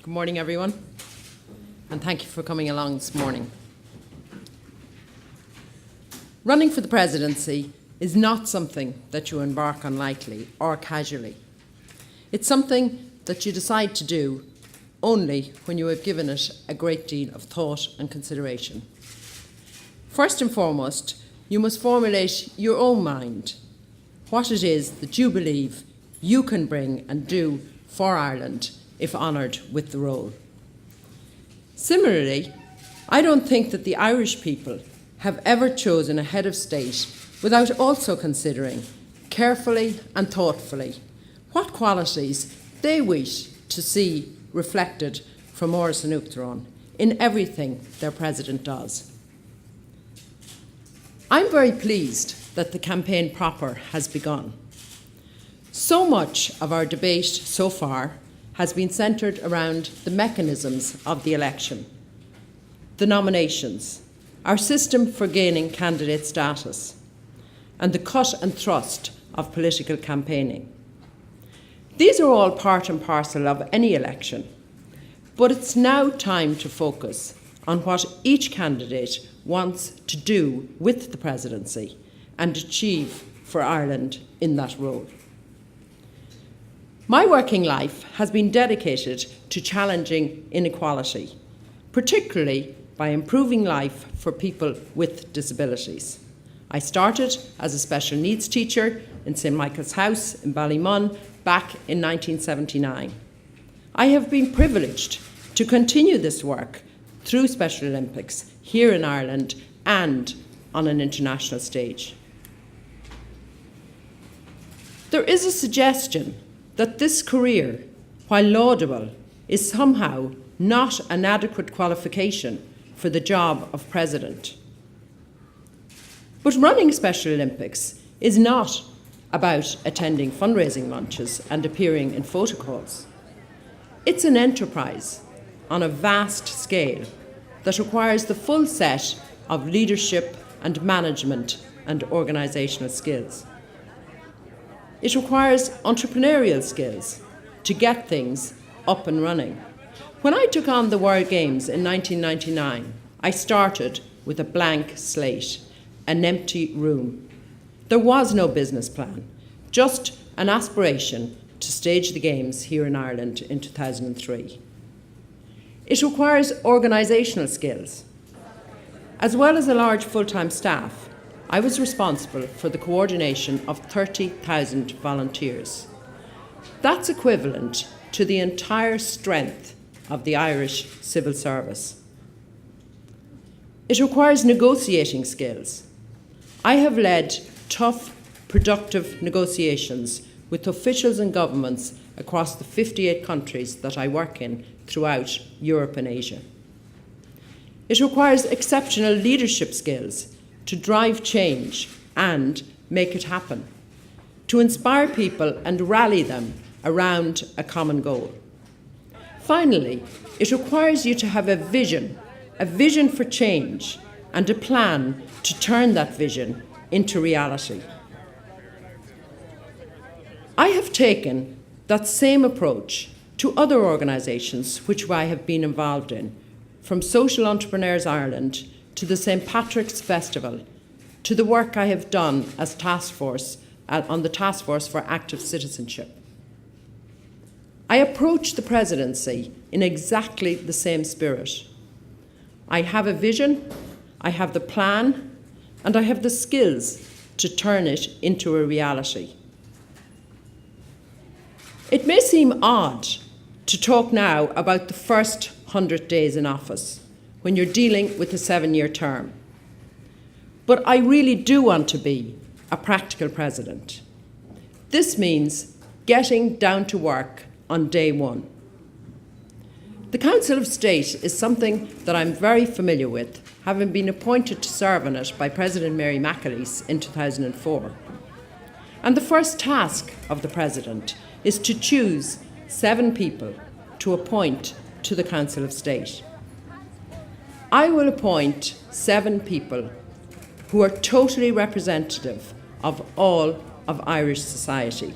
Good morning, everyone, and thank you for coming along this morning. Running for the presidency is not something that you embark on lightly or casually. It's something that you decide to do only when you have given it a great deal of thought and consideration. First and foremost, you must formulate your own mind what it is that you believe you can bring and do for Ireland if honoured with the role. Similarly, I don't think that the Irish people have ever chosen a head of state without also considering carefully and thoughtfully what qualities they wish to see reflected from Áras an Uachtaráin in everything their president does. I'm very pleased that the campaign proper has begun. So much of our debate so far has been centred around the mechanisms of the election, the nominations, our system for gaining candidate status, and the cut and thrust of political campaigning. These are all part and parcel of any election, but it's now time to focus on what each candidate wants to do with the presidency and achieve for Ireland in that role. My working life has been dedicated to challenging inequality, particularly by improving life for people with disabilities. I started as a special needs teacher in St Michael's House in Ballymun back in 1979. I have been privileged to continue this work through Special Olympics here in Ireland and on an international stage. There is a suggestion that this career, while laudable, is somehow not an adequate qualification for the job of president. But running Special Olympics is not about attending fundraising lunches and appearing in photocalls. It's an enterprise on a vast scale that requires the full set of leadership and management and organisational skills. It requires entrepreneurial skills to get things up and running. When I took on the World Games in 1999, I started with a blank slate, an empty room. There was no business plan, just an aspiration to stage the Games here in Ireland in 2003. It requires organisational skills. As well as a large full-time staff, I was responsible for the coordination of 30,000 volunteers. That's equivalent to the entire strength of the Irish civil service. It requires negotiating skills. I have led tough, productive negotiations with officials and governments across the 58 countries that I work in throughout Europe and Asia. It requires exceptional leadership skills to drive change and make it happen, to inspire people and rally them around a common goal. Finally, it requires you to have a vision for change and a plan to turn that vision into reality. I have taken that same approach to other organisations which I have been involved in, from Social Entrepreneurs Ireland to the St Patrick's Festival, to the work I have done as on the Task Force for Active Citizenship. I approach the presidency in exactly the same spirit. I have a vision, I have the plan, and I have the skills to turn it into a reality. It may seem odd to talk now about the first 100 days in office when you're dealing with a 7-year term. But I really do want to be a practical president. This means getting down to work on day one. The Council of State is something that I'm very familiar with, having been appointed to serve on it by President Mary McAleese in 2004. And the first task of the President is to choose 7 people to appoint to the Council of State. I will appoint 7 people who are totally representative of all of Irish society.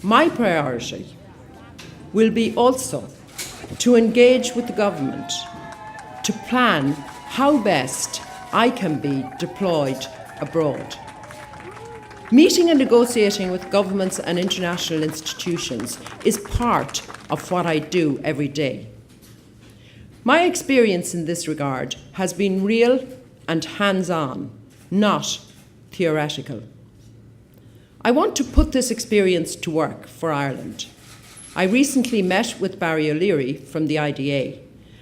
My priority will be also to engage with the government, to plan how best I can be deployed abroad. Meeting and negotiating with governments and international institutions is part of what I do every day. My experience in this regard has been real and hands-on, not theoretical. I want to put this experience to work for Ireland. I recently met with Barry O'Leary from the IDA,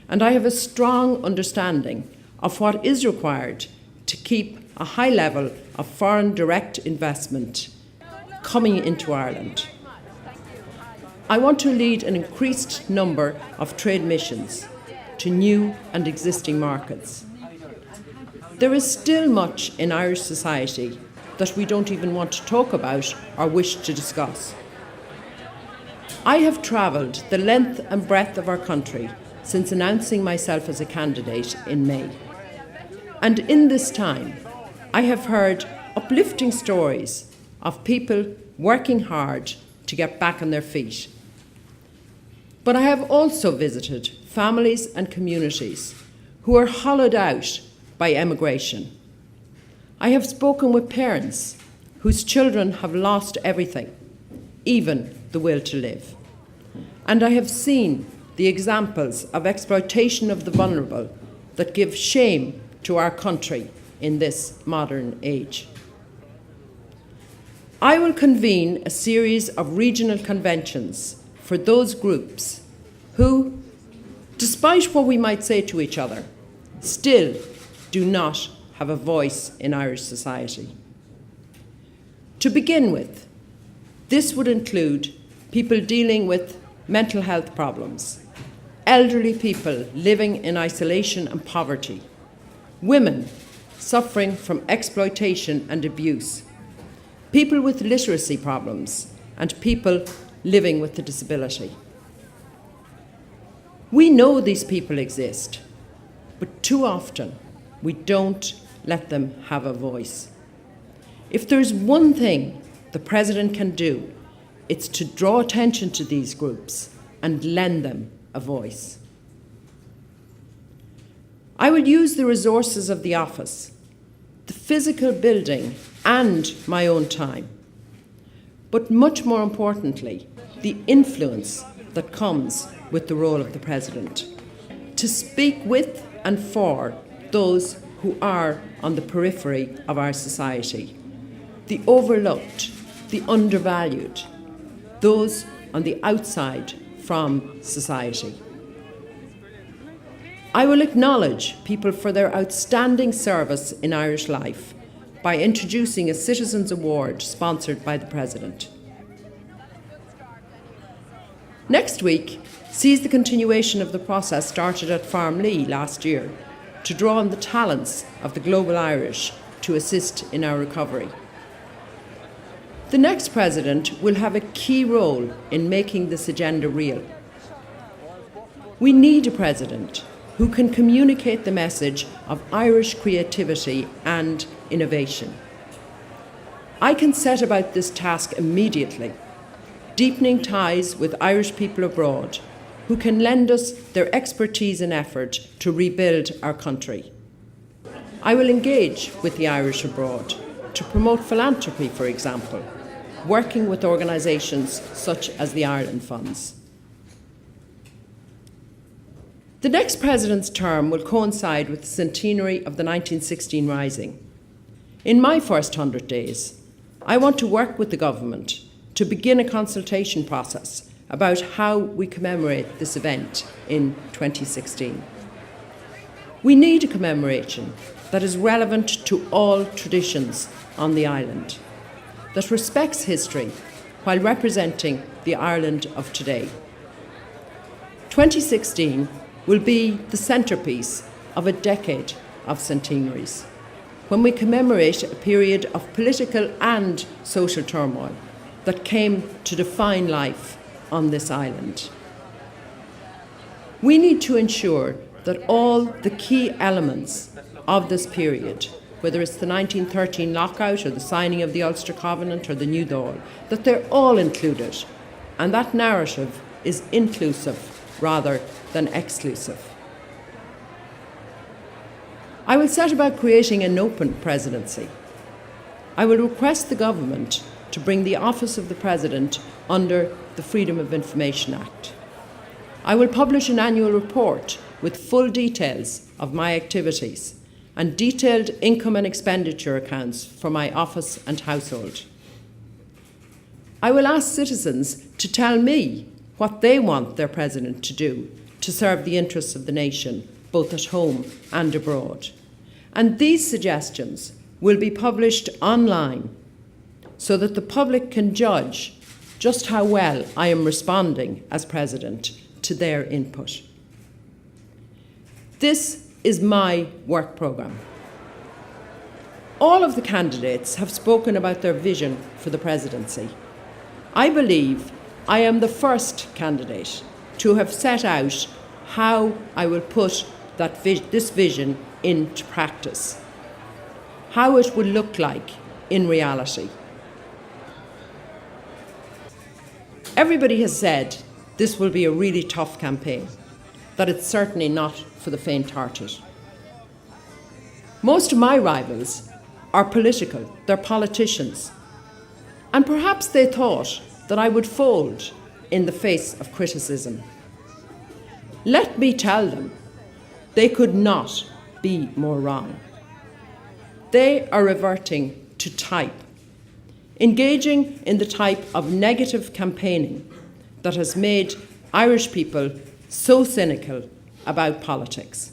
and I have a strong understanding of what is required to keep a high level of foreign direct investment coming into Ireland. I want to lead an increased number of trade missions to new and existing markets. There is still much in Irish society that we don't even want to talk about or wish to discuss. I have travelled the length and breadth of our country since announcing myself as a candidate in May. And in this time, I have heard uplifting stories of people working hard to get back on their feet. But I have also visited families and communities who are hollowed out by emigration. I have spoken with parents whose children have lost everything, even the will to live. And I have seen the examples of exploitation of the vulnerable that give shame to our country in this modern age. I will convene a series of regional conventions for those groups who, despite what we might say to each other, still do not have a voice in Irish society. To begin with, this would include people dealing with mental health problems, elderly people living in isolation and poverty, women suffering from exploitation and abuse, people with literacy problems, and people living with a disability. We know these people exist, but too often we don't let them have a voice. If there's one thing the President can do, it's to draw attention to these groups and lend them a voice. I will use the resources of the office, the physical building, and my own time. But much more importantly, the influence that comes with the role of the President, to speak with and for those who are on the periphery of our society, the overlooked, the undervalued, those on the outside from society. I will acknowledge people for their outstanding service in Irish life by introducing a Citizens' Award sponsored by the President. Next week sees the continuation of the process started at Farmlee last year to draw on the talents of the global Irish to assist in our recovery. The next President will have a key role in making this agenda real. We need a President who can communicate the message of Irish creativity and innovation. I can set about this task immediately, deepening ties with Irish people abroad who can lend us their expertise and effort to rebuild our country. I will engage with the Irish abroad to promote philanthropy, for example, working with organisations such as the Ireland Funds. The next President's term will coincide with the centenary of the 1916 Rising. In my first 100 days, I want to work with the government to begin a consultation process about how we commemorate this event in 2016. We need a commemoration that is relevant to all traditions on the island, that respects history while representing the Ireland of today. 2016 will be the centrepiece of a decade of centenaries, when we commemorate a period of political and social turmoil that came to define life on this island. We need to ensure that all the key elements of this period, whether it's the 1913 lockout or the signing of the Ulster Covenant or the New Dáil, that they're all included, and that narrative is inclusive rather than exclusive. I will set about creating an open presidency. I will request the government to bring the office of the President under the Freedom of Information Act. I will publish an annual report with full details of my activities and detailed income and expenditure accounts for my office and household. I will ask citizens to tell me what they want their President to do to serve the interests of the nation, both at home and abroad. And these suggestions will be published online so that the public can judge just how well I am responding as President to their input. This is my work programme. All of the candidates have spoken about their vision for the presidency. I believe I am the first candidate to have set out how I will put this vision into practice, how it will look like in reality. Everybody has said this will be a really tough campaign, that it's certainly not for the faint-hearted. Most of my rivals are political, they're politicians, and perhaps they thought that I would fold in the face of criticism. Let me tell them, they could not be more wrong. They are reverting to type, engaging in the type of negative campaigning that has made Irish people so cynical about politics.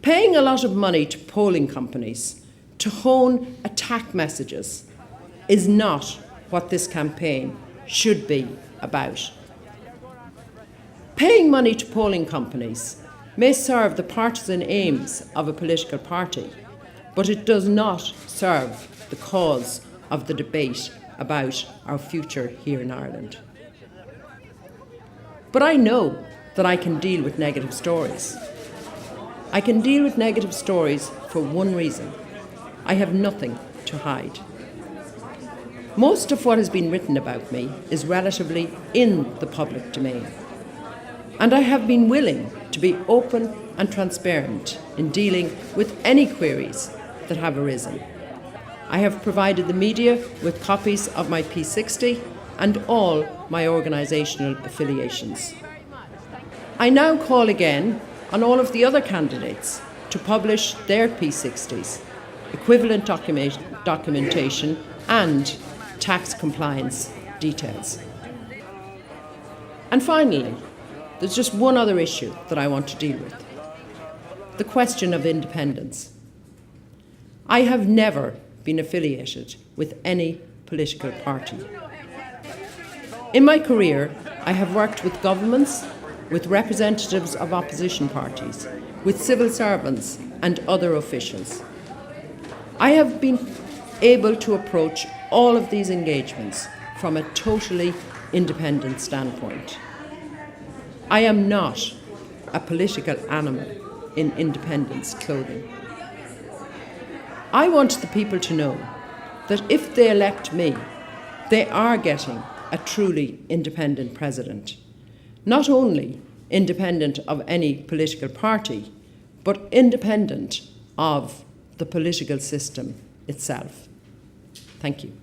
Paying a lot of money to polling companies to hone attack messages is not what this campaign should be about. Paying money to polling companies may serve the partisan aims of a political party, but it does not serve the cause of the debate about our future here in Ireland. But I know that I can deal with negative stories. I can deal with negative stories for one reason. I have nothing to hide. Most of what has been written about me is relatively in the public domain. And I have been willing to be open and transparent in dealing with any queries that have arisen. I have provided the media with copies of my P60 and all my organisational affiliations. I now call again on all of the other candidates to publish their P60s, equivalent documentation and tax compliance details. And finally, there's just one other issue that I want to deal with: the question of independence. I have never been affiliated with any political party. In my career, I have worked with governments, with representatives of opposition parties, with civil servants and other officials. I have been able to approach all of these engagements from a totally independent standpoint. I am not a political animal in independence clothing. I want the people to know that if they elect me, they are getting a truly independent president, not only independent of any political party, but independent of the political system itself. Thank you.